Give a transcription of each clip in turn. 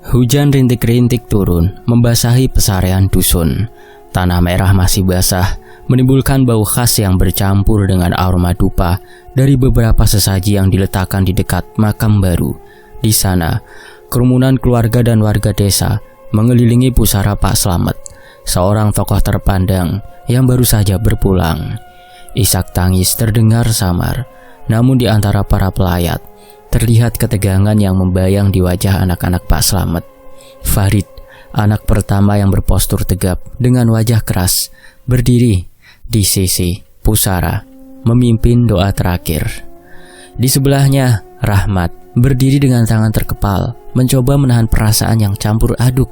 Hujan rintik-rintik turun, membasahi pesarean dusun. Tanah merah masih basah, menimbulkan bau khas yang bercampur dengan aroma dupa dari beberapa sesaji yang diletakkan di dekat makam baru. Di sana, kerumunan keluarga dan warga desa mengelilingi pusara Pak Slamet, seorang tokoh terpandang yang baru saja berpulang. Isak tangis terdengar samar, namun di antara para pelayat terlihat ketegangan yang membayang di wajah anak-anak Pak Slamet. Farid, anak pertama yang berpostur tegap dengan wajah keras, berdiri di sisi pusara, memimpin doa terakhir. Di sebelahnya, Rahmat berdiri dengan tangan terkepal, mencoba menahan perasaan yang campur aduk.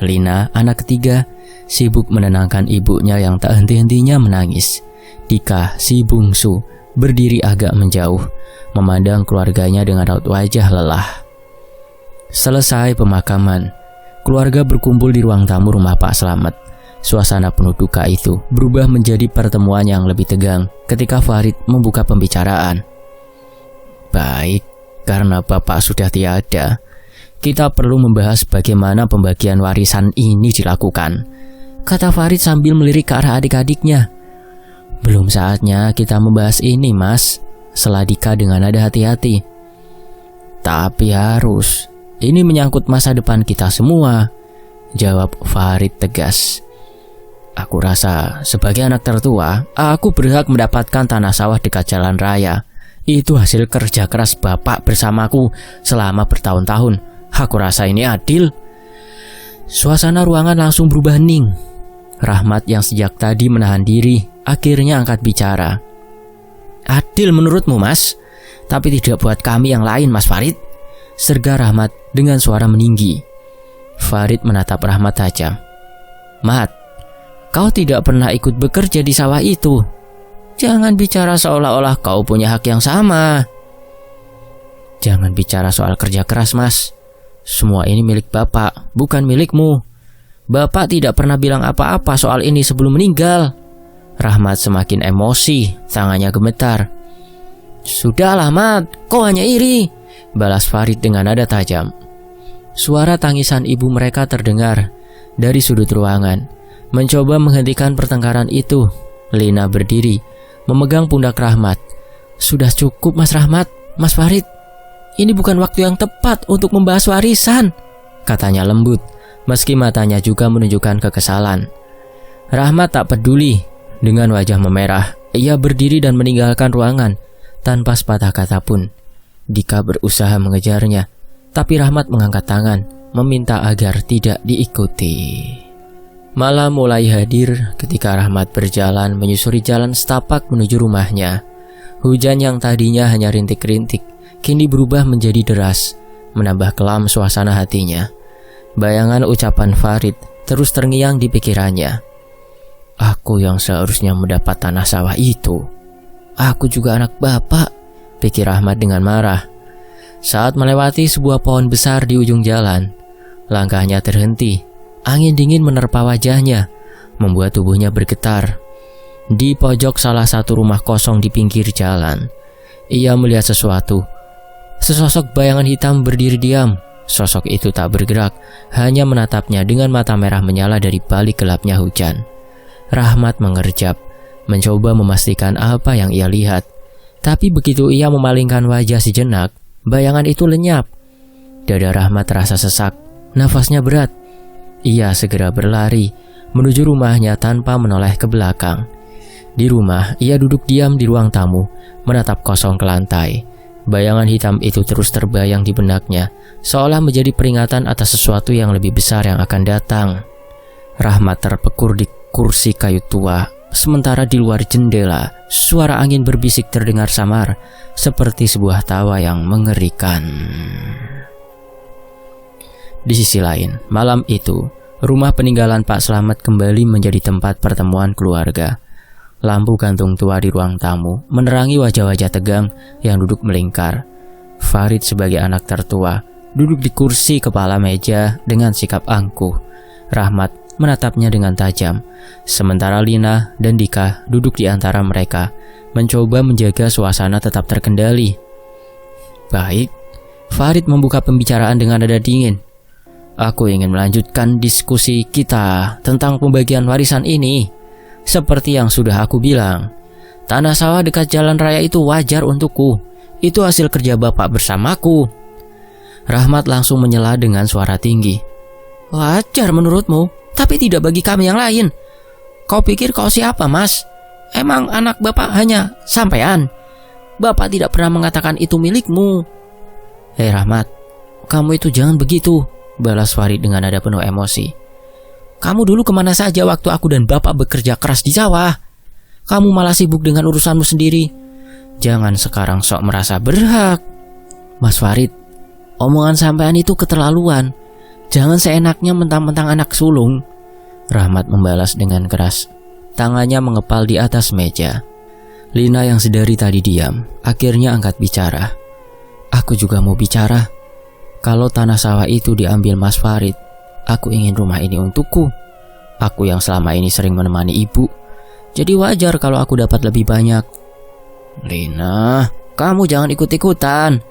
Lina, anak ketiga, sibuk menenangkan ibunya yang tak henti-hentinya menangis. Dika, si bungsu, berdiri agak menjauh, memandang keluarganya dengan raut wajah lelah. Selesai pemakaman, keluarga berkumpul di ruang tamu rumah Pak Slamet. Suasana penuh duka itu berubah menjadi pertemuan yang lebih tegang ketika Farid membuka pembicaraan. Baik, karena Bapak sudah tiada, kita perlu membahas bagaimana pembagian warisan ini dilakukan, kata Farid sambil melirik ke arah adik-adiknya. Belum saatnya kita membahas ini, Mas, sela Dika dengan nada hati-hati. Tapi harus, ini menyangkut masa depan kita semua, jawab Farid tegas. Aku rasa sebagai anak tertua, aku berhak mendapatkan tanah sawah dekat jalan raya. Itu hasil kerja keras Bapak bersamaku selama bertahun-tahun. Aku rasa ini adil. Suasana ruangan langsung berubah hening. Rahmat yang sejak tadi menahan diri akhirnya angkat bicara. Adil menurutmu, Mas, tapi tidak buat kami yang lain, Mas Farid, serga Rahmat dengan suara meninggi. Farid menatap Rahmat tajam. Mat, kau tidak pernah ikut bekerja di sawah itu. Jangan bicara seolah-olah kau punya hak yang sama. Jangan bicara soal kerja keras, Mas. Semua ini milik Bapak, bukan milikmu. Bapak tidak pernah bilang apa-apa soal ini sebelum meninggal. Rahmat semakin emosi, tangannya gemetar. Sudahlah, Mat, kau hanya iri, balas Farid dengan nada tajam. Suara tangisan ibu mereka terdengar dari sudut ruangan. Mencoba menghentikan pertengkaran itu, Lina berdiri, memegang pundak Rahmat. Sudah cukup, Mas Rahmat, Mas Farid. Ini bukan waktu yang tepat untuk membahas warisan, katanya lembut, meski matanya juga menunjukkan kekesalan. Rahmat tak peduli. Dengan wajah memerah, ia berdiri dan meninggalkan ruangan tanpa sepatah kata pun. Dika berusaha mengejarnya, tapi Rahmat mengangkat tangan, meminta agar tidak diikuti. Malam mulai hadir ketika Rahmat berjalan menyusuri jalan setapak menuju rumahnya. Hujan yang tadinya hanya rintik-rintik, kini berubah menjadi deras, menambah kelam suasana hatinya. Bayangan ucapan Farid terus terngiang di pikirannya. Aku yang seharusnya mendapat tanah sawah itu. Aku juga anak Bapak, pikir Rahmat dengan marah. Saat melewati sebuah pohon besar di ujung jalan, langkahnya terhenti. Angin dingin menerpa wajahnya, membuat tubuhnya bergetar. Di pojok salah satu rumah kosong di pinggir jalan, ia melihat sesuatu. Sesosok bayangan hitam berdiri diam. Sosok itu tak bergerak, hanya menatapnya dengan mata merah menyala dari balik gelapnya hujan. Rahmat mengerjap, mencoba memastikan apa yang ia lihat. Tapi begitu ia memalingkan wajah sejenak, bayangan itu lenyap. Dada Rahmat terasa sesak, nafasnya berat. Ia segera berlari menuju rumahnya tanpa menoleh ke belakang. Di rumah, ia duduk diam di ruang tamu, menatap kosong ke lantai. Bayangan hitam itu terus terbayang di benaknya, seolah menjadi peringatan atas sesuatu yang lebih besar yang akan datang. Rahmat terpekur di kursi kayu tua, sementara di luar jendela, suara angin berbisik terdengar samar, seperti sebuah tawa yang mengerikan. Di sisi lain, malam itu, rumah peninggalan Pak Slamet kembali menjadi tempat pertemuan keluarga. Lampu gantung tua di ruang tamu menerangi wajah-wajah tegang yang duduk melingkar. Farid sebagai anak tertua duduk di kursi kepala meja dengan sikap angkuh. Rahmat menatapnya dengan tajam, sementara Lina dan Dika duduk di antara mereka, mencoba menjaga suasana tetap terkendali. Baik, Farid membuka pembicaraan dengan nada dingin. Aku ingin melanjutkan diskusi kita tentang pembagian warisan ini. Seperti yang sudah aku bilang, tanah sawah dekat jalan raya itu wajar untukku. Itu hasil kerja bapak bersamaku. Rahmat langsung menyela dengan suara tinggi. Wajar menurutmu, tapi tidak bagi kami yang lain. Kau pikir kau siapa, Mas? Emang anak bapak hanya sampean? Bapak tidak pernah mengatakan itu milikmu. Hei Rahmat, kamu itu jangan begitu, balas Farid dengan nada penuh emosi. Kamu dulu kemana saja waktu aku dan bapak bekerja keras di sawah? Kamu malah sibuk dengan urusanmu sendiri. Jangan sekarang sok merasa berhak. Mas Farid, omongan sampean itu keterlaluan. Jangan seenaknya mentang-mentang anak sulung. Rahmat membalas dengan keras. Tangannya mengepal di atas meja. Lina yang sedari tadi diam, akhirnya angkat bicara. Aku juga mau bicara. Kalau tanah sawah itu diambil Mas Farid, aku ingin rumah ini untukku. Aku yang selama ini sering menemani ibu, jadi wajar kalau aku dapat lebih banyak. Lina, kamu jangan ikut-ikutan,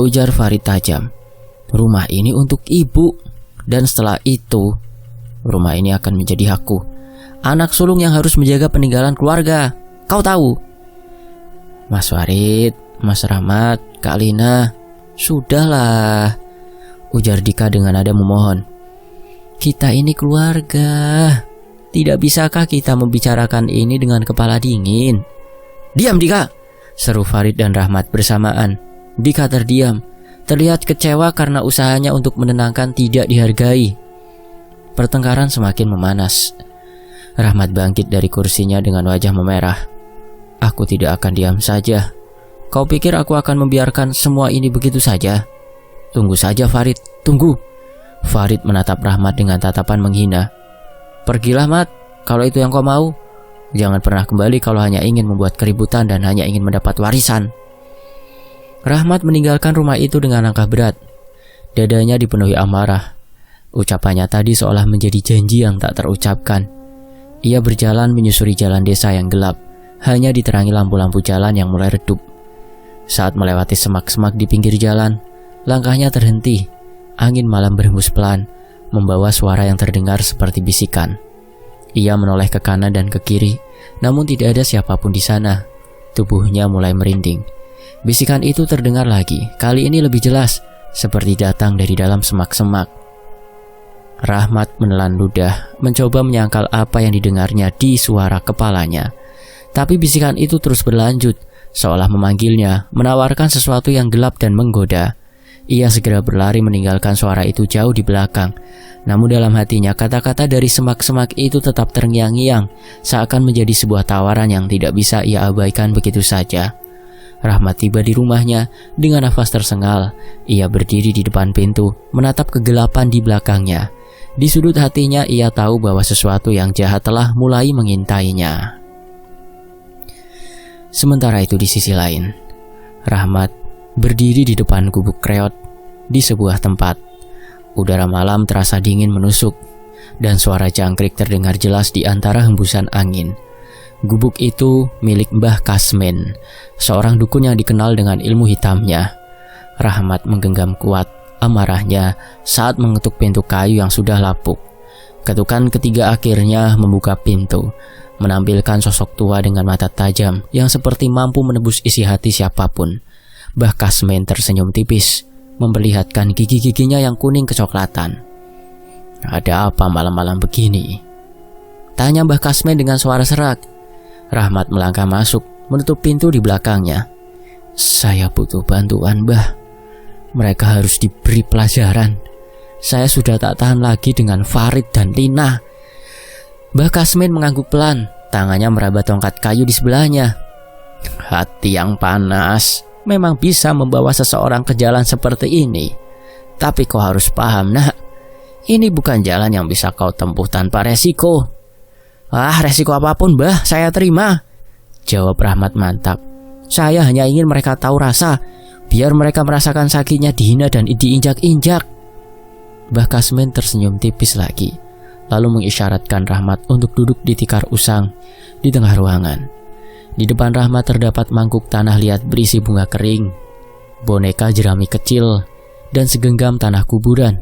ujar Farid tajam. Rumah ini untuk ibu, dan setelah itu, rumah ini akan menjadi hakku. Anak sulung yang harus menjaga peninggalan keluarga. Kau tahu? Mas Farid, Mas Rahmat, Kak Lina, sudahlah, ujar Dika dengan nada memohon. Kita ini keluarga. Tidak bisakah kita membicarakan ini dengan kepala dingin? Diam Dika, seru Farid dan Rahmat bersamaan. Dika terdiam, terlihat kecewa karena usahanya untuk menenangkan tidak dihargai. Pertengkaran semakin memanas. Rahmat bangkit dari kursinya dengan wajah memerah. Aku tidak akan diam saja. Kau pikir aku akan membiarkan semua ini begitu saja? Tunggu saja Farid, tunggu. Farid menatap Rahmat dengan tatapan menghina. Pergilah Mat, kalau itu yang kau mau. Jangan pernah kembali kalau hanya ingin membuat keributan dan hanya ingin mendapat warisan. Rahmat meninggalkan rumah itu dengan langkah berat. Dadanya dipenuhi amarah. Ucapannya tadi seolah menjadi janji yang tak terucapkan. Ia berjalan menyusuri jalan desa yang gelap, hanya diterangi lampu-lampu jalan yang mulai redup. Saat melewati semak-semak di pinggir jalan, langkahnya terhenti. Angin malam berhembus pelan, membawa suara yang terdengar seperti bisikan. Ia menoleh ke kanan dan ke kiri, namun tidak ada siapapun di sana. Tubuhnya mulai merinding. Bisikan itu terdengar lagi, kali ini lebih jelas, seperti datang dari dalam semak-semak. Rahmat menelan ludah, mencoba menyangkal apa yang didengarnya di suara kepalanya. Tapi bisikan itu terus berlanjut, seolah memanggilnya, menawarkan sesuatu yang gelap dan menggoda. Ia segera berlari meninggalkan suara itu jauh di belakang. Namun dalam hatinya kata-kata dari semak-semak itu tetap terngiang-ngiang, seakan menjadi sebuah tawaran yang tidak bisa ia abaikan begitu saja. Rahmat tiba di rumahnya dengan nafas tersengal. Ia berdiri di depan pintu, menatap kegelapan di belakangnya. Di sudut hatinya ia tahu bahwa sesuatu yang jahat telah mulai mengintainya. Sementara itu di sisi lain, Rahmat berdiri di depan gubuk reot di sebuah tempat. Udara malam terasa dingin menusuk, dan suara jangkrik terdengar jelas di antara hembusan angin. Gubuk itu milik Mbah Kasmen, seorang dukun yang dikenal dengan ilmu hitamnya. Rahmat menggenggam kuat amarahnya saat mengetuk pintu kayu yang sudah lapuk. Ketukan ketiga akhirnya membuka pintu, menampilkan sosok tua dengan mata tajam yang seperti mampu menebus isi hati siapapun. Mbah Kasmen tersenyum tipis, memperlihatkan gigi-giginya yang kuning kecoklatan. Ada apa malam-malam begini? Tanya Mbah Kasmen dengan suara serak. Rahmat melangkah masuk, menutup pintu di belakangnya. Saya butuh bantuan, Mbah. Mereka harus diberi pelajaran. Saya sudah tak tahan lagi dengan Farid dan Lina. Mbah Kasmen mengangguk pelan, tangannya meraba tongkat kayu di sebelahnya. Hati yang panas memang bisa membawa seseorang ke jalan seperti ini. Tapi kau harus paham, nak, ini bukan jalan yang bisa kau tempuh tanpa resiko. Resiko apapun, Mbah, saya terima, jawab Rahmat mantap. Saya hanya ingin mereka tahu rasa, biar mereka merasakan sakitnya dihina dan diinjak-injak. Mbah Kasmen tersenyum tipis lagi, lalu mengisyaratkan Rahmat untuk duduk di tikar usang di tengah ruangan. Di depan Rahmat terdapat mangkuk tanah liat berisi bunga kering, boneka jerami kecil, dan segenggam tanah kuburan.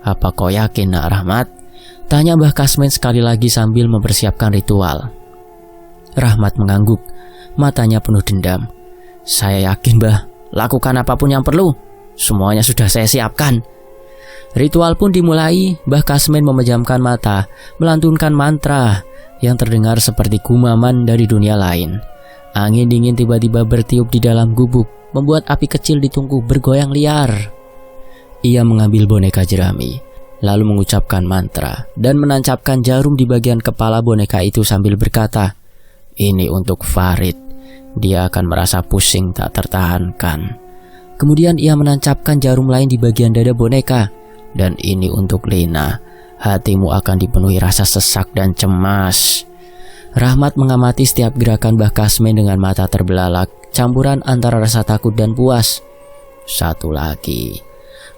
Apa kau yakin, Nak Rahmat? Tanya Mbah Kasmin sekali lagi sambil mempersiapkan ritual. Rahmat mengangguk, matanya penuh dendam. Saya yakin, Mbah. Lakukan apapun yang perlu. Semuanya sudah saya siapkan. Ritual pun dimulai. Mbah Kasmin memejamkan mata, melantunkan mantra yang terdengar seperti kumaman dari dunia lain. Angin dingin tiba-tiba bertiup di dalam gubuk, membuat api kecil di tungku bergoyang liar. Ia mengambil boneka jerami, lalu mengucapkan mantra dan menancapkan jarum di bagian kepala boneka itu sambil berkata, "Ini untuk Farid. Dia akan merasa pusing tak tertahankan." Kemudian ia menancapkan jarum lain di bagian dada boneka. "Dan ini untuk Lina. Hatimu akan dipenuhi rasa sesak dan cemas." Rahmat mengamati setiap gerakan Mbah Kasmin dengan mata terbelalak, campuran antara rasa takut dan puas. "Satu lagi,"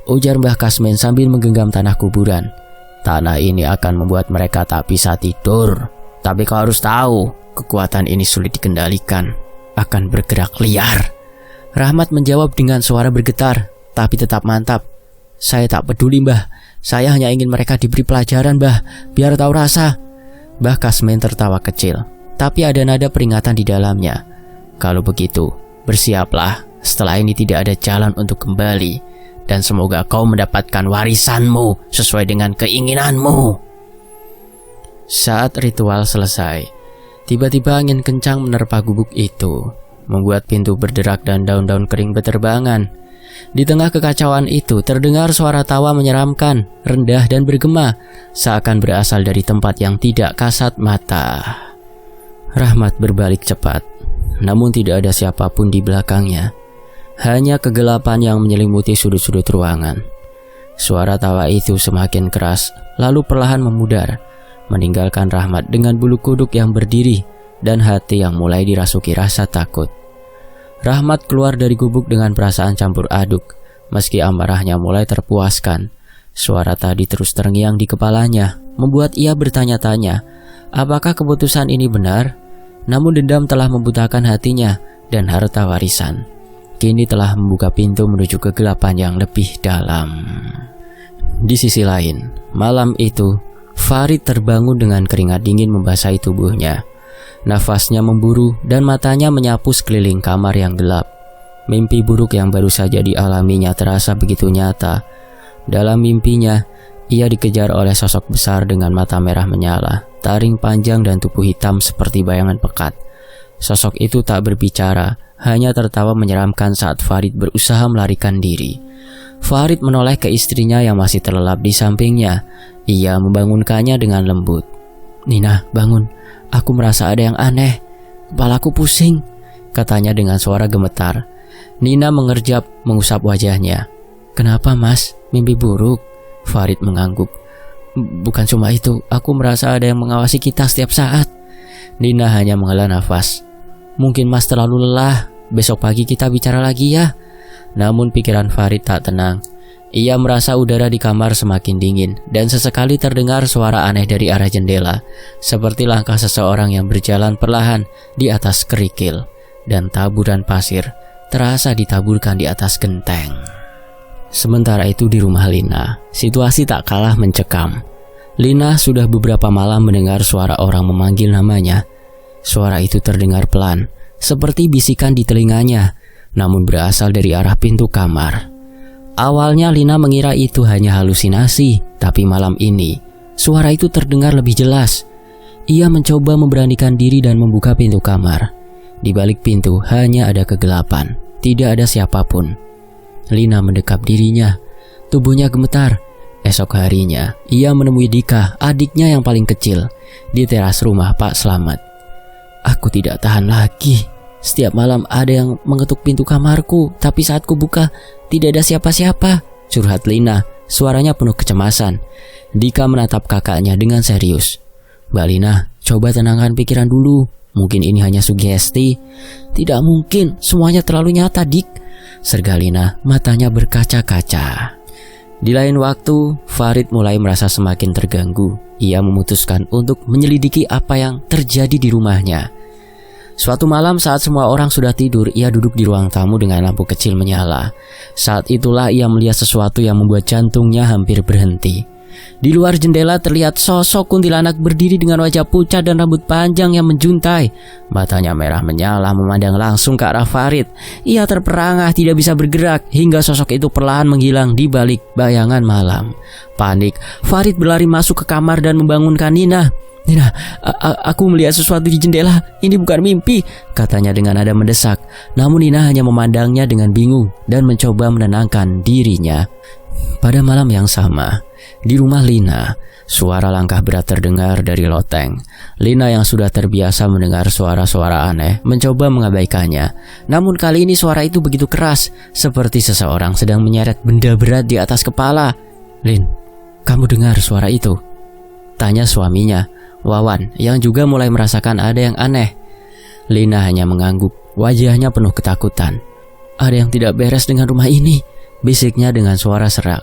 ujar Mbah Kasmin sambil menggenggam tanah kuburan. "Tanah ini akan membuat mereka tak bisa tidur. Tapi kau harus tahu, kekuatan ini sulit dikendalikan, akan bergerak liar." Rahmat menjawab dengan suara bergetar, tapi tetap mantap. "Saya tak peduli, Mbah. Saya hanya ingin mereka diberi pelajaran, Mbah, biar tahu rasa." Mbah Kasmin tertawa kecil, tapi ada nada peringatan di dalamnya. "Kalau begitu, bersiaplah. Setelah ini tidak ada jalan untuk kembali. Dan semoga kau mendapatkan warisanmu sesuai dengan keinginanmu." Saat ritual selesai, tiba-tiba angin kencang menerpa gubuk itu, membuat pintu berderak dan daun-daun kering berterbangan. Di tengah kekacauan itu terdengar suara tawa menyeramkan, rendah dan bergema, seakan berasal dari tempat yang tidak kasat mata. Rahmat berbalik cepat, namun tidak ada siapapun di belakangnya. Hanya kegelapan yang menyelimuti sudut-sudut ruangan. Suara tawa itu semakin keras, lalu perlahan memudar, meninggalkan Rahmat dengan bulu kuduk yang berdiri dan hati yang mulai dirasuki rasa takut. Rahmat keluar dari gubuk dengan perasaan campur aduk. Meski amarahnya mulai terpuaskan, suara tadi terus terngiang di kepalanya, membuat ia bertanya-tanya, apakah keputusan ini benar? Namun dendam telah membutakan hatinya, dan harta warisan kini telah membuka pintu menuju kegelapan yang lebih dalam. Di sisi lain, malam itu, Farid terbangun dengan keringat dingin membasahi tubuhnya. Nafasnya memburu dan matanya menyapu sekeliling kamar yang gelap. Mimpi buruk yang baru saja dialaminya terasa begitu nyata. Dalam mimpinya, ia dikejar oleh sosok besar dengan mata merah menyala, taring panjang dan tubuh hitam seperti bayangan pekat. Sosok itu tak berbicara, hanya tertawa menyeramkan saat Farid berusaha melarikan diri. Farid menoleh ke istrinya yang masih terlelap di sampingnya. Ia membangunkannya dengan lembut. "Nina, bangun. Aku merasa ada yang aneh. Kepalaku pusing," katanya dengan suara gemetar. Nina mengerjap, mengusap wajahnya. "Kenapa, Mas? Mimpi buruk?" Farid mengangguk. "Bukan cuma itu, aku merasa ada yang mengawasi kita setiap saat." Nina hanya menghela nafas. "Mungkin Mas terlalu lelah. Besok pagi kita bicara lagi ya." Namun pikiran Farid tak tenang. Ia merasa udara di kamar semakin dingin dan sesekali terdengar suara aneh dari arah jendela, seperti langkah seseorang yang berjalan perlahan di atas kerikil, dan taburan pasir terasa ditaburkan di atas genteng. Sementara itu di rumah Lina, situasi tak kalah mencekam. Lina sudah beberapa malam mendengar suara orang memanggil namanya. Suara itu terdengar pelan, seperti bisikan di telinganya, namun berasal dari arah pintu kamar. Awalnya Lina mengira itu hanya halusinasi, tapi malam ini suara itu terdengar lebih jelas. Ia mencoba memberanikan diri dan membuka pintu kamar. Di balik pintu hanya ada kegelapan, tidak ada siapapun. Lina mendekap dirinya, tubuhnya gemetar. Esok harinya, ia menemui Dika, adiknya yang paling kecil, di teras rumah Pak Slamet. "Aku tidak tahan lagi. Setiap malam ada yang mengetuk pintu kamarku, tapi saat ku buka, tidak ada siapa-siapa," curhat Lina, suaranya penuh kecemasan. Dika menatap kakaknya dengan serius. "Mbak Lina, coba tenangkan pikiran dulu. Mungkin ini hanya sugesti." "Tidak mungkin, semuanya terlalu nyata, Dik," serga Lina, matanya berkaca-kaca. Di lain waktu, Farid mulai merasa semakin terganggu. Ia memutuskan untuk menyelidiki apa yang terjadi di rumahnya. Suatu malam saat semua orang sudah tidur, ia duduk di ruang tamu dengan lampu kecil menyala. Saat itulah ia melihat sesuatu yang membuat jantungnya hampir berhenti. Di luar jendela terlihat sosok kuntilanak berdiri dengan wajah pucat dan rambut panjang yang menjuntai. Matanya merah menyala memandang langsung ke arah Farid. Ia terperangah tidak bisa bergerak hingga sosok itu perlahan menghilang di balik bayangan malam. Panik, Farid berlari masuk ke kamar dan membangunkan Nina. "Nina, aku melihat sesuatu di jendela. Ini bukan mimpi," katanya dengan nada mendesak. Namun Nina hanya memandangnya dengan bingung dan mencoba menenangkan dirinya. Pada malam yang sama, di rumah Lina, suara langkah berat terdengar dari loteng. Lina yang sudah terbiasa mendengar suara-suara aneh mencoba mengabaikannya. Namun kali ini suara itu begitu keras, seperti seseorang sedang menyeret benda berat di atas kepala. "Lin, kamu dengar suara itu?" tanya suaminya, Wawan, yang juga mulai merasakan ada yang aneh. Lina hanya mengangguk, wajahnya penuh ketakutan. "Ada yang tidak beres dengan rumah ini," bisiknya dengan suara serak.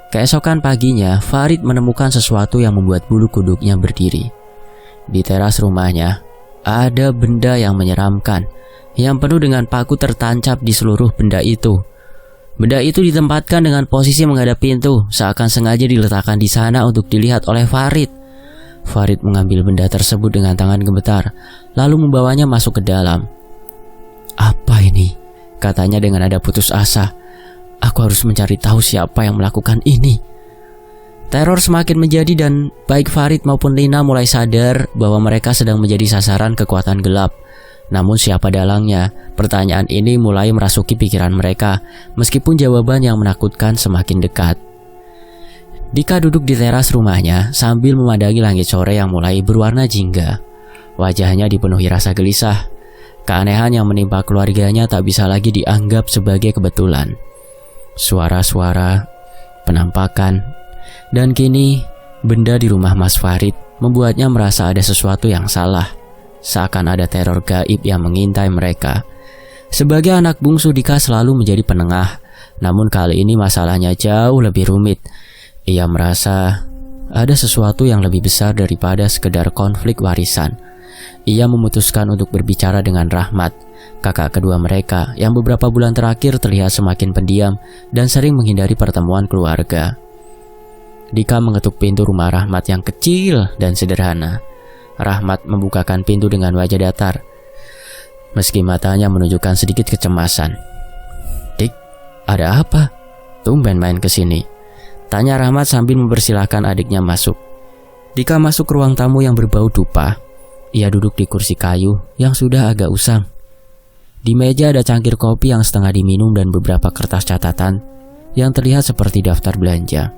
Keesokan paginya, Farid menemukan sesuatu yang membuat bulu kuduknya berdiri. Di teras rumahnya, ada benda yang menyeramkan, yang penuh dengan paku tertancap di seluruh benda itu. Benda itu ditempatkan dengan posisi menghadap pintu, seakan sengaja diletakkan di sana untuk dilihat oleh Farid. Farid mengambil benda tersebut dengan tangan gemetar, lalu membawanya masuk ke dalam. "Apa ini?" katanya dengan nada putus asa. "Aku harus mencari tahu siapa yang melakukan ini." Teror semakin menjadi dan baik Farid maupun Lina mulai sadar bahwa mereka sedang menjadi sasaran kekuatan gelap. Namun siapa dalangnya? Pertanyaan ini mulai merasuki pikiran mereka, meskipun jawaban yang menakutkan semakin dekat. Dika duduk di teras rumahnya sambil memandangi langit sore yang mulai berwarna jingga. Wajahnya dipenuhi rasa gelisah. Keanehan yang menimpa keluarganya tak bisa lagi dianggap sebagai kebetulan. Suara-suara, penampakan, dan kini benda di rumah Mas Farid membuatnya merasa ada sesuatu yang salah. Seakan ada teror gaib yang mengintai mereka. Sebagai anak bungsu, Dika selalu menjadi penengah. Namun kali ini masalahnya jauh lebih rumit. Ia merasa ada sesuatu yang lebih besar daripada sekedar konflik warisan. Ia memutuskan untuk berbicara dengan Rahmat, kakak kedua mereka yang beberapa bulan terakhir terlihat semakin pendiam dan sering menghindari pertemuan keluarga. Dika mengetuk pintu rumah Rahmat yang kecil dan sederhana. Rahmat membukakan pintu dengan wajah datar, meski matanya menunjukkan sedikit kecemasan. "Dik, ada apa? Tumben main kesini?" tanya Rahmat sambil mempersilahkan adiknya masuk. Dika masuk ke ruang tamu yang berbau dupa. Ia duduk di kursi kayu yang sudah agak usang. Di meja ada cangkir kopi yang setengah diminum dan beberapa kertas catatan yang terlihat seperti daftar belanja.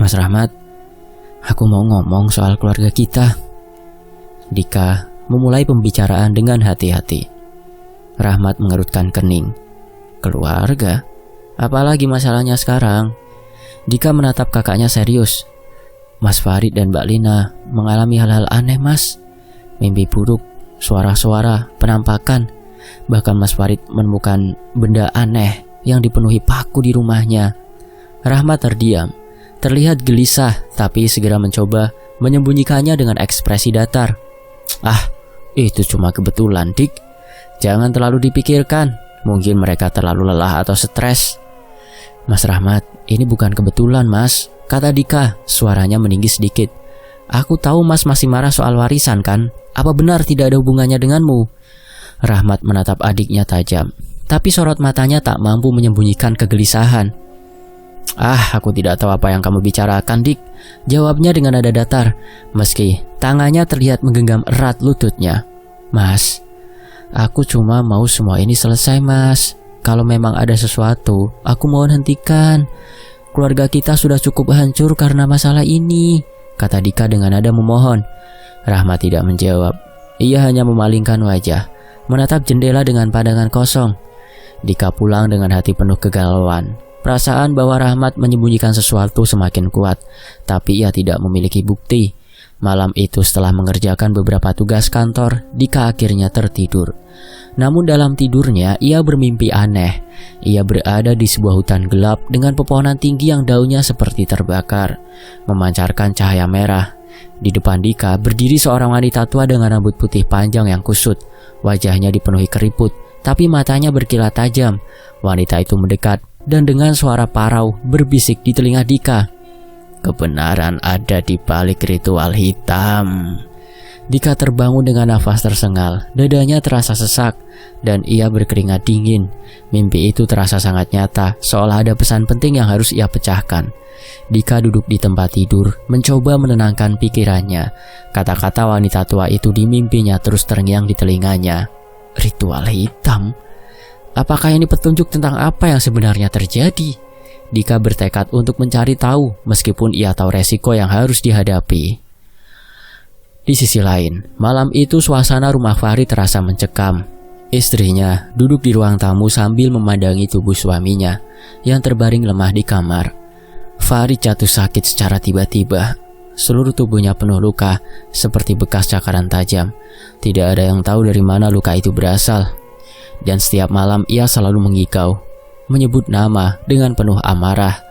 "Mas Rahmat, aku mau ngomong soal keluarga kita." Dika memulai pembicaraan dengan hati-hati. Rahmat mengerutkan kening. "Keluarga? Apalagi masalahnya sekarang?" Dika menatap kakaknya serius. "Mas Farid dan Mbak Lina mengalami hal-hal aneh, Mas. Mimpi buruk, suara-suara, penampakan. Bahkan Mas Farid menemukan benda aneh yang dipenuhi paku di rumahnya." Rahmat terdiam, terlihat gelisah, tapi segera mencoba menyembunyikannya dengan ekspresi datar. "Ah, itu cuma kebetulan, Dik. Jangan terlalu dipikirkan. Mungkin mereka terlalu lelah atau stres." "Mas Rahmat, ini bukan kebetulan, Mas," kata Dika, suaranya meninggi sedikit. "Aku tahu Mas masih marah soal warisan kan? Apa benar tidak ada hubungannya denganmu?" Rahmat menatap adiknya tajam, tapi sorot matanya tak mampu menyembunyikan kegelisahan. "Ah, aku tidak tahu apa yang kamu bicarakan, Dik," jawabnya dengan nada datar, meski tangannya terlihat menggenggam erat lututnya. "Mas, aku cuma mau semua ini selesai, Mas. Kalau memang ada sesuatu, aku mohon hentikan. Keluarga kita sudah cukup hancur karena masalah ini," kata Dika dengan nada memohon. Rahmat tidak menjawab. Ia hanya memalingkan wajah, menatap jendela dengan pandangan kosong. Dika pulang dengan hati penuh kegalauan. Perasaan bahwa Rahmat menyembunyikan sesuatu semakin kuat, tapi ia tidak memiliki bukti. Malam itu setelah mengerjakan beberapa tugas kantor, Dika akhirnya tertidur. Namun dalam tidurnya ia bermimpi aneh. Ia berada di sebuah hutan gelap dengan pepohonan tinggi yang daunnya seperti terbakar, memancarkan cahaya merah. Di depan Dika berdiri seorang wanita tua dengan rambut putih panjang yang kusut. Wajahnya dipenuhi keriput, tapi matanya berkilat tajam. Wanita itu mendekat dan dengan suara parau berbisik di telinga Dika. "Kebenaran ada di balik ritual hitam." Dika terbangun dengan nafas tersengal, dadanya terasa sesak, dan ia berkeringat dingin. Mimpi itu terasa sangat nyata, seolah ada pesan penting yang harus ia pecahkan. Dika duduk di tempat tidur, mencoba menenangkan pikirannya. Kata-kata wanita tua itu di mimpinya terus terngiang di telinganya. Ritual hitam? Apakah ini petunjuk tentang apa yang sebenarnya terjadi? Dika bertekad untuk mencari tahu, meskipun ia tahu resiko yang harus dihadapi. Di sisi lain, malam itu suasana rumah Farid terasa mencekam. Istrinya duduk di ruang tamu sambil memandangi tubuh suaminya yang terbaring lemah di kamar. Farid jatuh sakit secara tiba-tiba. Seluruh tubuhnya penuh luka, seperti bekas cakaran tajam. Tidak ada yang tahu dari mana luka itu berasal. Dan setiap malam ia selalu mengigau, menyebut nama dengan penuh amarah.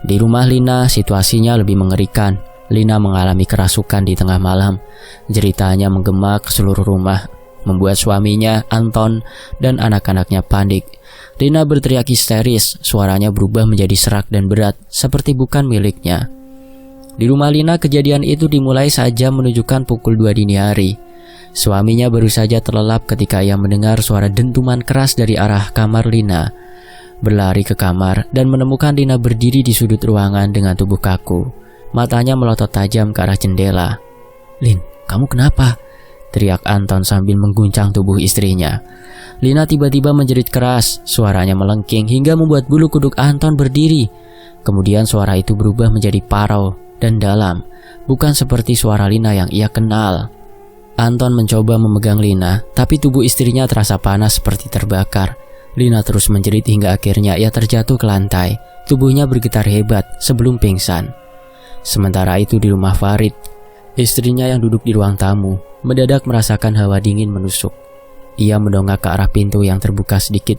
Di rumah Lina situasinya lebih mengerikan. Lina mengalami kerasukan di tengah malam. Jeritanya menggema ke seluruh rumah, membuat suaminya, Anton, dan anak-anaknya panik. Lina berteriak histeris, suaranya berubah menjadi serak dan berat, seperti bukan miliknya. Di rumah Lina, kejadian itu dimulai saja menunjukkan pukul 2 dini hari. Suaminya baru saja terlelap ketika ia mendengar suara dentuman keras dari arah kamar Lina. Berlari ke kamar dan menemukan Lina berdiri di sudut ruangan dengan tubuh kaku. Matanya melotot tajam ke arah jendela. "Lin, kamu kenapa?" teriak Anton sambil mengguncang tubuh istrinya. Lina tiba-tiba menjerit keras, suaranya melengking hingga membuat bulu kuduk Anton berdiri. Kemudian suara itu berubah menjadi parau dan dalam, bukan seperti suara Lina yang ia kenal. Anton mencoba memegang Lina, tapi tubuh istrinya terasa panas seperti terbakar. Lina terus menjerit hingga akhirnya ia terjatuh ke lantai. Tubuhnya bergetar hebat sebelum pingsan. Sementara itu di rumah Farid, istrinya yang duduk di ruang tamu mendadak merasakan hawa dingin menusuk. Ia mendongak ke arah pintu yang terbuka sedikit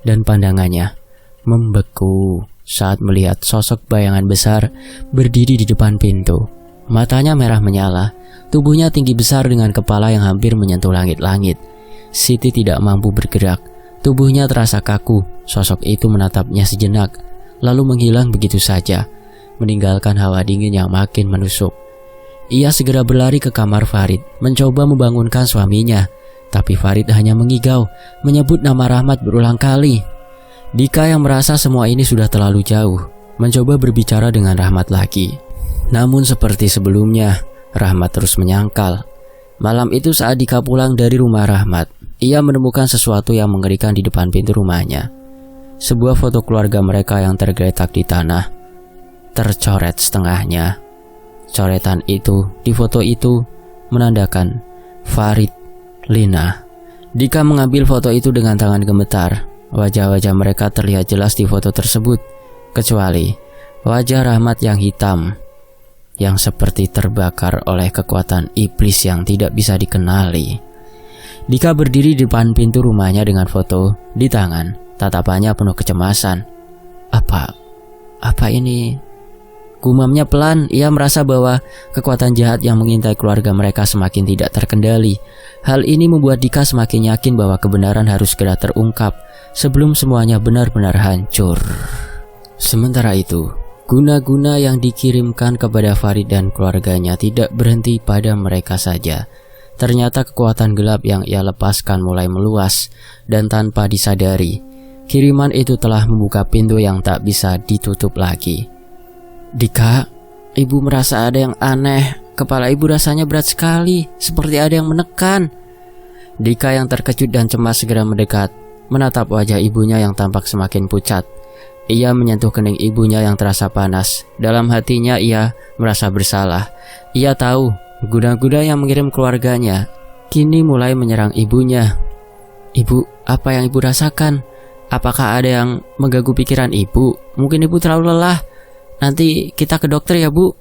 dan pandangannya membeku saat melihat sosok bayangan besar berdiri di depan pintu. Matanya merah menyala, tubuhnya tinggi besar dengan kepala yang hampir menyentuh langit-langit. Siti tidak mampu bergerak, tubuhnya terasa kaku. Sosok itu menatapnya sejenak, lalu menghilang begitu saja, meninggalkan hawa dingin yang makin menusuk. Ia segera berlari ke kamar Farid, mencoba membangunkan suaminya, tapi Farid hanya mengigau, menyebut nama Rahmat berulang kali. Dika yang merasa semua ini sudah terlalu jauh, mencoba berbicara dengan Rahmat lagi. Namun seperti sebelumnya, Rahmat terus menyangkal. Malam itu saat Dika pulang dari rumah Rahmat, ia menemukan sesuatu yang mengerikan di depan pintu rumahnya. Sebuah foto keluarga mereka yang tergeletak di tanah, tercoret setengahnya. Coretan itu di foto itu menandakan Farid, Lina. Dika mengambil foto itu dengan tangan gemetar. Wajah-wajah mereka terlihat jelas di foto tersebut, kecuali wajah Rahmat yang hitam, yang seperti terbakar oleh kekuatan iblis yang tidak bisa dikenali. Dika berdiri di depan pintu rumahnya dengan foto di tangan, tatapannya penuh kecemasan. Apa ini? Gumamnya pelan, ia merasa bahwa kekuatan jahat yang mengintai keluarga mereka semakin tidak terkendali. Hal ini membuat Dika semakin yakin bahwa kebenaran harus segera terungkap sebelum semuanya benar-benar hancur. Sementara itu, guna-guna yang dikirimkan kepada Farid dan keluarganya tidak berhenti pada mereka saja. Ternyata kekuatan gelap yang ia lepaskan mulai meluas, dan tanpa disadari, kiriman itu telah membuka pintu yang tak bisa ditutup lagi. "Dika, ibu merasa ada yang aneh. Kepala ibu rasanya berat sekali, seperti ada yang menekan." Dika yang terkejut dan cemas segera mendekat, menatap wajah ibunya yang tampak semakin pucat. Ia menyentuh kening ibunya yang terasa panas. Dalam hatinya ia merasa bersalah. Ia tahu guna-guna yang mengirim keluarganya kini mulai menyerang ibunya. "Ibu, apa yang ibu rasakan? Apakah ada yang mengganggu pikiran ibu? Mungkin ibu terlalu lelah. Nanti kita ke dokter ya, Bu."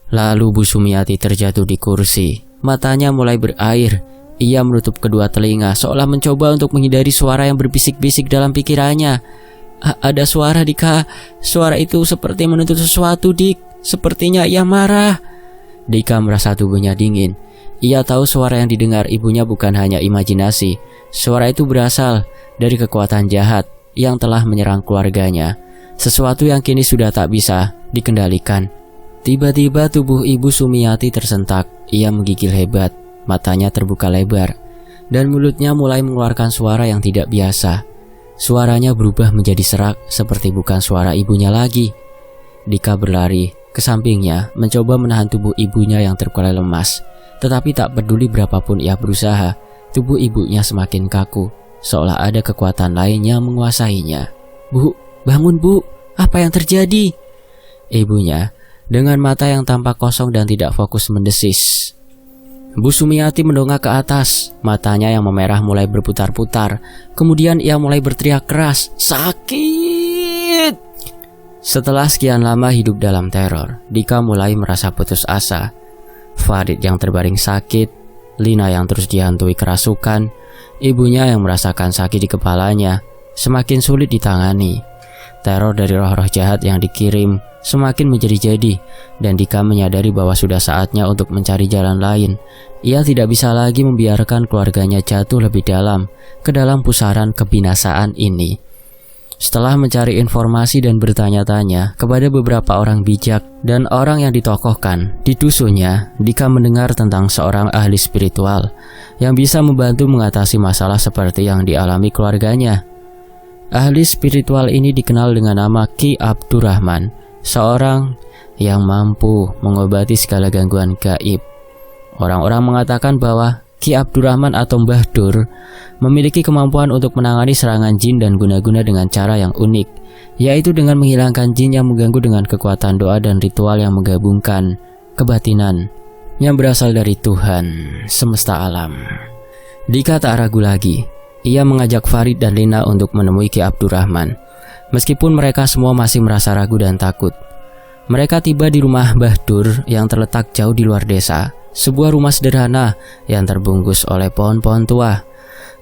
Lalu Bu Sumiati terjatuh di kursi. Matanya mulai berair. Ia menutup kedua telinga seolah mencoba untuk menghindari suara yang berbisik-bisik dalam pikirannya. "Ada suara, Dika. Suara itu seperti menuntut sesuatu, Dik. Sepertinya ia marah." Dika merasa tubuhnya dingin. Ia tahu suara yang didengar ibunya bukan hanya imajinasi. Suara itu berasal dari kekuatan jahat yang telah menyerang keluarganya. Sesuatu yang kini sudah tak bisa dikendalikan. Tiba-tiba tubuh Ibu Sumiati tersentak. Ia menggigil hebat, matanya terbuka lebar, dan mulutnya mulai mengeluarkan suara yang tidak biasa. Suaranya berubah menjadi serak, seperti bukan suara ibunya lagi. Dika berlari ke sampingnya, mencoba menahan tubuh ibunya yang terkulai lemas. Tetapi tak peduli berapapun ia berusaha, tubuh ibunya semakin kaku, seolah ada kekuatan lain yang menguasainya. "Bu, bangun bu, apa yang terjadi?" Ibunya dengan mata yang tampak kosong dan tidak fokus mendesis. Bu Sumiati mendongak ke atas, matanya yang memerah mulai berputar-putar. Kemudian ia mulai berteriak keras, "Sakit!" Setelah sekian lama hidup dalam teror, Dika mulai merasa putus asa. Farid yang terbaring sakit, Lina yang terus dihantui kerasukan, ibunya yang merasakan sakit di kepalanya, semakin sulit ditangani. Teror dari roh-roh jahat yang dikirim semakin menjadi-jadi, dan Dika menyadari bahwa sudah saatnya untuk mencari jalan lain. Ia tidak bisa lagi membiarkan keluarganya jatuh lebih dalam ke dalam pusaran kebinasaan ini. Setelah mencari informasi dan bertanya-tanya kepada beberapa orang bijak dan orang yang ditokohkan di dusunnya, Dika mendengar tentang seorang ahli spiritual yang bisa membantu mengatasi masalah seperti yang dialami keluarganya. Ahli spiritual ini dikenal dengan nama Ki Abdurrahman, seorang yang mampu mengobati segala gangguan gaib. Orang-orang mengatakan bahwa Ki Abdurrahman atau Mbah Dur memiliki kemampuan untuk menangani serangan jin dan guna-guna dengan cara yang unik, yaitu dengan menghilangkan jin yang mengganggu dengan kekuatan doa dan ritual yang menggabungkan kebatinan yang berasal dari Tuhan semesta alam. Dika tak ragu lagi. Ia mengajak Farid dan Lina untuk menemui Ki Abdurrahman. Meskipun mereka semua masih merasa ragu dan takut. Mereka tiba di rumah Mbah Dur yang terletak jauh di luar desa. Sebuah rumah sederhana yang terbungkus oleh pohon-pohon tua.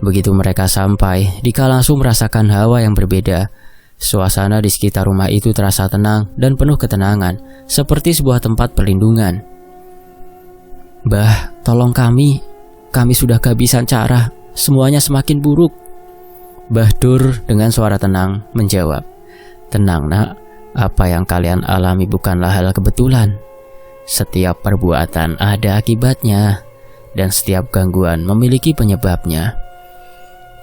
Begitu mereka sampai, Dika langsung merasakan hawa yang berbeda. Suasana di sekitar rumah itu terasa tenang dan penuh ketenangan, seperti sebuah tempat perlindungan. "Mbah, tolong kami sudah kehabisan cara. Semuanya semakin buruk." Mbah Dur dengan suara tenang menjawab, "Tenang nak, apa yang kalian alami bukanlah hal kebetulan. Setiap perbuatan ada akibatnya, dan setiap gangguan memiliki penyebabnya.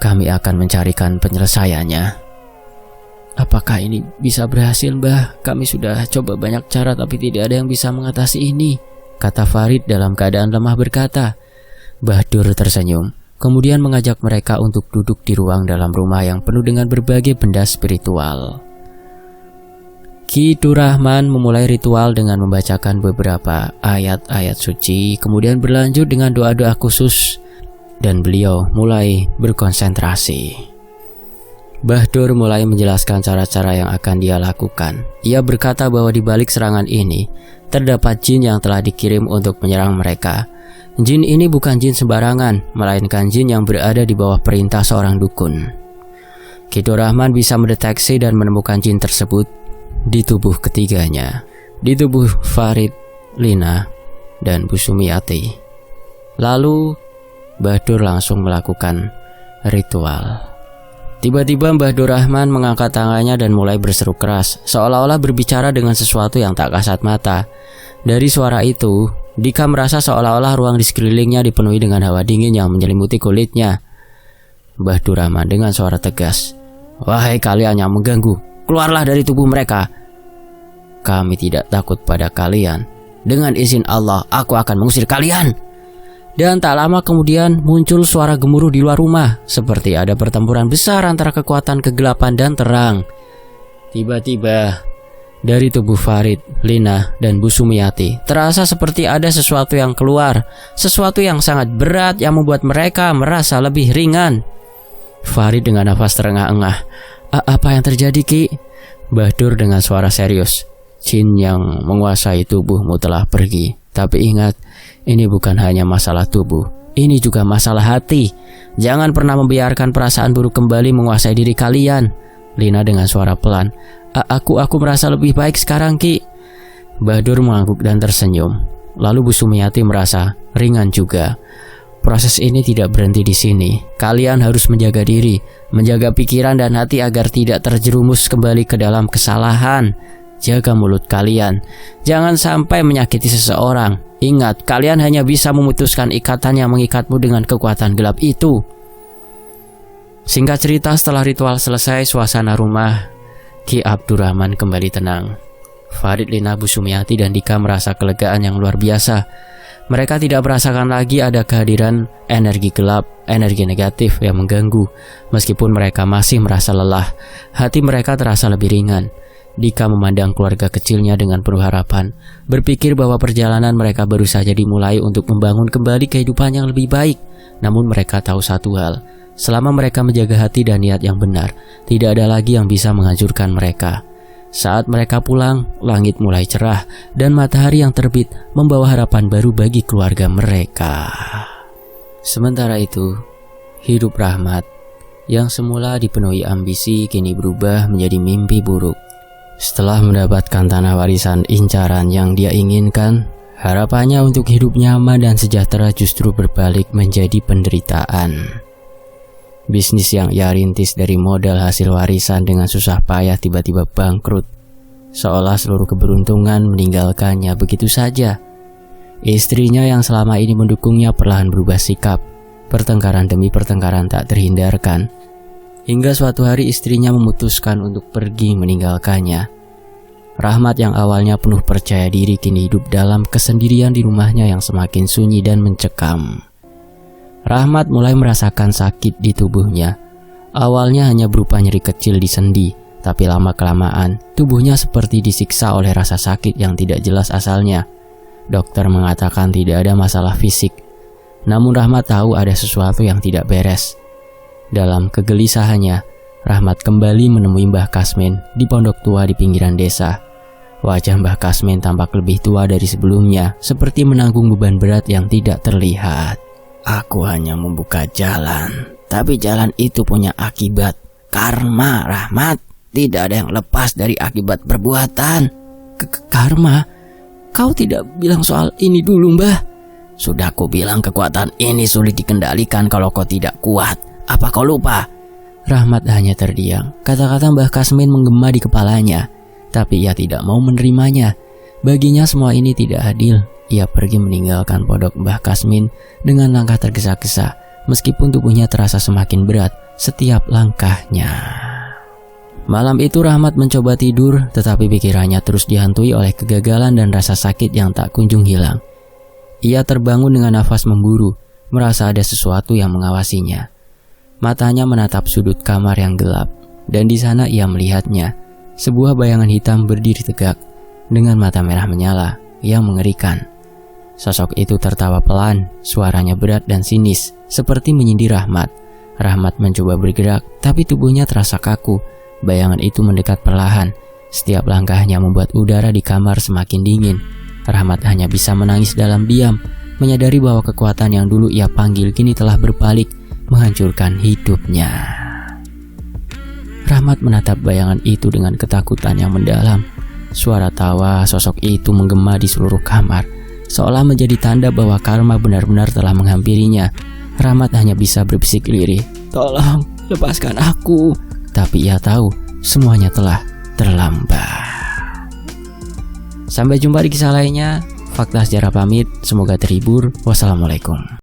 Kami akan mencarikan penyelesaiannya." "Apakah ini bisa berhasil, Mbah? Kami sudah coba banyak cara tapi tidak ada yang bisa mengatasi ini," kata Farid dalam keadaan lemah berkata. Mbah Dur tersenyum, kemudian mengajak mereka untuk duduk di ruang dalam rumah yang penuh dengan berbagai benda spiritual. Ki Abdurrahman memulai ritual dengan membacakan beberapa ayat-ayat suci, kemudian berlanjut dengan doa-doa khusus, dan beliau mulai berkonsentrasi. Mbah Dur mulai menjelaskan cara-cara yang akan dia lakukan. Ia berkata bahwa di balik serangan ini, terdapat jin yang telah dikirim untuk menyerang mereka. Jin ini bukan jin sembarangan, melainkan jin yang berada di bawah perintah seorang dukun. Ki Abdurrahman bisa mendeteksi dan menemukan jin tersebut di tubuh ketiganya, di tubuh Farid, Lina, dan Bu Sumiati. Lalu Mbah Dur langsung melakukan ritual. Tiba-tiba Mbah Abdurrahman mengangkat tangannya dan mulai berseru keras, seolah-olah berbicara dengan sesuatu yang tak kasat mata. Dari suara itu, Dika merasa seolah-olah ruang di sekelilingnya dipenuhi dengan hawa dingin yang menyelimuti kulitnya. Mbah Abdurrahman dengan suara tegas, "Wahai kalian yang mengganggu, keluarlah dari tubuh mereka. Kami tidak takut pada kalian. Dengan izin Allah, aku akan mengusir kalian." Dan tak lama kemudian muncul suara gemuruh di luar rumah, seperti ada pertempuran besar antara kekuatan kegelapan dan terang. Tiba-tiba dari tubuh Farid, Lina, dan Bu Sumiati terasa seperti ada sesuatu yang keluar, sesuatu yang sangat berat yang membuat mereka merasa lebih ringan. Farid dengan nafas terengah-engah, "Apa yang terjadi, Ki?" Mbah Dur dengan suara serius, "Jin yang menguasai tubuhmu telah pergi. Tapi ingat, ini bukan hanya masalah tubuh, ini juga masalah hati. Jangan pernah membiarkan perasaan buruk kembali menguasai diri kalian." Lina dengan suara pelan, Aku merasa lebih baik sekarang, Ki." Mbah Dur mengangguk dan tersenyum. Lalu Bu Sumiati merasa ringan juga. Proses ini tidak berhenti di sini. Kalian harus menjaga diri, menjaga pikiran dan hati agar tidak terjerumus kembali ke dalam kesalahan. Jaga mulut kalian. Jangan sampai menyakiti seseorang. Ingat, kalian hanya bisa memutuskan ikatan yang mengikatmu dengan kekuatan gelap itu. Singkat cerita, setelah ritual selesai, suasana rumah Ki Abdurrahman kembali tenang. Farid, Lina, Bu Sumiati, dan Dika merasa kelegaan yang luar biasa. Mereka tidak merasakan lagi ada kehadiran energi gelap, energi negatif yang mengganggu. Meskipun mereka masih merasa lelah, hati mereka terasa lebih ringan. Dika memandang keluarga kecilnya dengan penuh harapan, berpikir bahwa perjalanan mereka baru saja dimulai untuk membangun kembali kehidupan yang lebih baik. Namun mereka tahu satu hal, selama mereka menjaga hati dan niat yang benar, tidak ada lagi yang bisa menghancurkan mereka. Saat mereka pulang, langit mulai cerah dan matahari yang terbit membawa harapan baru bagi keluarga mereka. Sementara itu, hidup Rahmat yang semula dipenuhi ambisi kini berubah menjadi mimpi buruk. Setelah mendapatkan tanah warisan incaran yang dia inginkan, harapannya untuk hidup nyaman dan sejahtera justru berbalik menjadi penderitaan. Bisnis yang ia rintis dari modal hasil warisan dengan susah payah tiba-tiba bangkrut. Seolah seluruh keberuntungan meninggalkannya begitu saja. Istrinya yang selama ini mendukungnya perlahan berubah sikap. Pertengkaran demi pertengkaran tak terhindarkan. Hingga suatu hari istrinya memutuskan untuk pergi meninggalkannya. Rahmat yang awalnya penuh percaya diri kini hidup dalam kesendirian di rumahnya yang semakin sunyi dan mencekam. Rahmat mulai merasakan sakit di tubuhnya. Awalnya hanya berupa nyeri kecil di sendi, tapi lama-kelamaan tubuhnya seperti disiksa oleh rasa sakit yang tidak jelas asalnya. Dokter mengatakan tidak ada masalah fisik, namun Rahmat tahu ada sesuatu yang tidak beres. Dalam kegelisahannya, Rahmat kembali menemui Mbah Kasmin di pondok tua di pinggiran desa. Wajah Mbah Kasmin tampak lebih tua dari sebelumnya, seperti menanggung beban berat yang tidak terlihat. Aku hanya membuka jalan, tapi jalan itu punya akibat. Karma, Rahmat. Tidak ada yang lepas dari akibat perbuatan. Karma? Kau tidak bilang soal ini dulu, Mbah. Sudah ku bilang kekuatan ini sulit dikendalikan kalau kau tidak kuat. Apa kau lupa? Rahmat hanya terdiam. Kata-kata Mbah Kasmin menggema di kepalanya, tapi ia tidak mau menerimanya. Baginya semua ini tidak adil. Ia pergi meninggalkan pondok Mbah Kasmin dengan langkah tergesa-gesa, meskipun tubuhnya terasa semakin berat setiap langkahnya. Malam itu Rahmat mencoba tidur, tetapi pikirannya terus dihantui oleh kegagalan dan rasa sakit yang tak kunjung hilang. Ia terbangun dengan nafas memburu, merasa ada sesuatu yang mengawasinya. Matanya menatap sudut kamar yang gelap, dan di sana ia melihatnya. Sebuah bayangan hitam berdiri tegak, dengan mata merah menyala, yang mengerikan. Sosok itu tertawa pelan, suaranya berat dan sinis, seperti menyindir Rahmat. Rahmat mencoba bergerak, tapi tubuhnya terasa kaku. Bayangan itu mendekat perlahan. Setiap langkahnya membuat udara di kamar semakin dingin. Rahmat hanya bisa menangis dalam diam, menyadari bahwa kekuatan yang dulu ia panggil kini telah berbalik, menghancurkan hidupnya. Rahmat menatap bayangan itu dengan ketakutan yang mendalam. Suara tawa sosok itu menggema di seluruh kamar, seolah menjadi tanda bahwa karma benar-benar telah menghampirinya. Rahmat hanya bisa berbisik lirih, "Tolong, lepaskan aku." Tapi ia tahu, semuanya telah terlambat. Sampai jumpa di kisah lainnya. Fakta Sejarah pamit, semoga terhibur. Wassalamualaikum.